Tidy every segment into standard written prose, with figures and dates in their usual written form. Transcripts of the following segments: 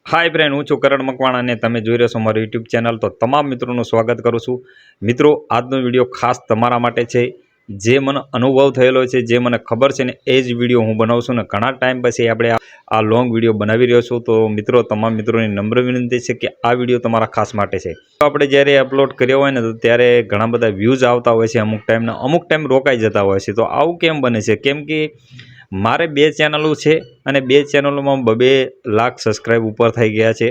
Hi friend, हूँ छूं करण मकवाणा ने तमे जोई रह्यो छो मारुं यूट्यूब चेनल। तो तमाम मित्रों स्वागत करूँ छूं। मित्रों, आजनो विडियो खास तमारा माटे छे। जे मने अनुभव थयेलो छे, जे मने खबर छे ने ए ज विडियो हूँ बनावुं छुं ने घणा टाइम पछी आपणे आ लॉन्ग विडियो बनावी रह्यो छुं। तो मित्रों, तमाम मित्रों ने नम्र विनंती छे के आ विडियो तमारा खास माटे छे। आपणे ज्यारे अपलोड कर्यो होय ने तो त्यारे घणा बधा व्यूज आवता होय छे, अमुक टाइम रोकाई जता होय छे। तो आवुं केम बने छे? केम के मारे बे चेनलो छे अने बे चेनलोमां 2 लाख सब्सक्राइब ऊपर थई गया छे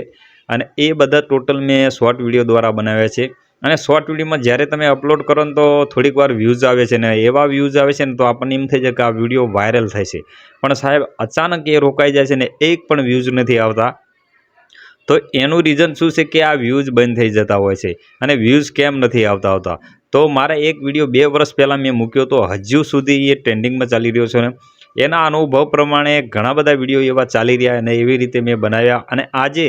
अने ए बधा टोटल में शॉर्ट विडियो द्वारा बनाव्या छे। अने शॉर्ट विडियो में ज्यारे तमे अपलोड करो तो थोड़ीक वार व्यूज आवे छे ने एवा व्यूज आवे छे ने तो आपने एम थई जाय के आ विडियो वायरल थशे। पण साहेब अचानक ए रोकाई जाय छे ने एक पण व्यूज नथी आवता। तो एनु रीजन शुं छे के आ व्यूज बंध थई जता होय छे अने व्यूज केम नथी आवता होता। तो मारे एक विडियो 2 वर्ष पहेला मैं मूक्यो तो हजू सुधी ए ट्रेंडिंग में चाली रह्यो छे ने एना अनुभव प्रमाणे घणा बधा विडियो एवा चाली रह्या अने एवी रीते मैं बनाव्या। अने आजे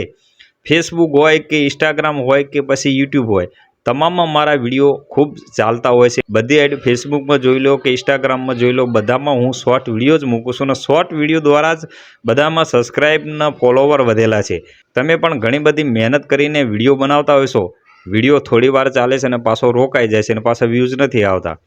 फेसबुक होय के इंस्टाग्राम होय के पछी यूट्यूब होय, तमाममां मारा विडियो खूब चालता होय छे। बधी आईडी फेसबुक में जोई लो के इंस्टाग्राम में जोई लो, बधामां हूँ शॉर्ट विडियो ज मूकું છું ने शॉर्ट विडियो द्वारा ज बधामां सब्सक्राइब ने फॉलोवर वधेला छे। तमे पण घणी बधी मेहनत करीने विडियो बनावता होय छो, विडियो थोड़ी वार चाले छे ने पाछो रोकाई जाय छे ने पाछा व्यूज नथी आवता।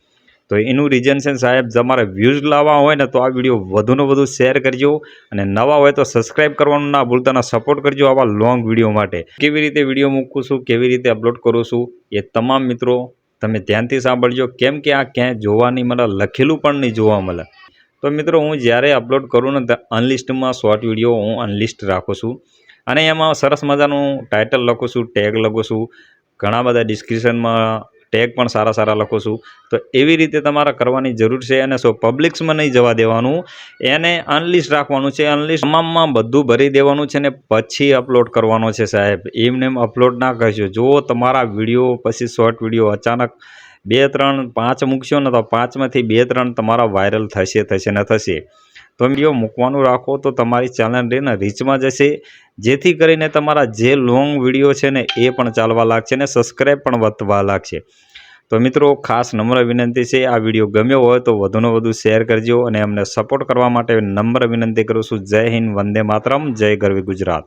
तो एनु रीजन छे साहेब, तमारे व्यूज लावा होय ने तो आ विडियो वधुने वधु शेर करजो अने नवा होय तो सब्सक्राइब करवानुं ना भूलता ने सपोर्ट करजो आवा लॉन्ग विडियो माटे। केवी रीते विडियो मूकું છું, केवी रीते अपलोड करूं છું ए तमाम मित्रों तमे ध्यानथी सांभळजो, केम के आ क्यांय जोवा नहीं मळे, लखेलुं पण नहीं जोवा मळे। तो मित्रों, हूँ ज्यारे अपलोड करूँ ने अनलिस्ट में शॉर्ट विडियो हूँ अनलिस्ट राखुं छुं अने एमां सरस मजानुं टाइटल लखुं छुं, टेग लखुं छुं, घणा बधा डिस्क्रिप्शन में टेग पण सारा सारा लखुं छुं। तो एवी रीते तमारे करवानी जरूर छे अने सो पब्लिक्स में नहीं जवा देवानुं, एने अनलिस्ट राखवानुं छे। अनलिस्ट तमाममां बधुं भरी देवानुं छे ने पछी अपलोड करवानो छे साहेब। एमने एम अपलोड ना करजो। जो तमारा विडियो पछी शॉर्ट विडियो अचानक 2 3 5 मूकशो ने तो 5 मांथी 2 3 तमारा वायरल थशे ने थशे। तो विडियो मूकवानुं राखो तो तमारी चेनल रे ने रीच में जशे, जेथी करीने तमारा जे लॉन्ग विडियो छे ने ए पण चालवा लागशे ने सब्सक्राइब पण वधवा लागशे। तो मित्रों, खास नम्र विनंती है, आ विडियो गम्यो होय तो वधुने वधु शेर करजो अने अमने सपोर्ट करवा माटे नम्र विनंती करूं छुं। जय हिंद, वंदे मातरम, जय गरवी गुजरात।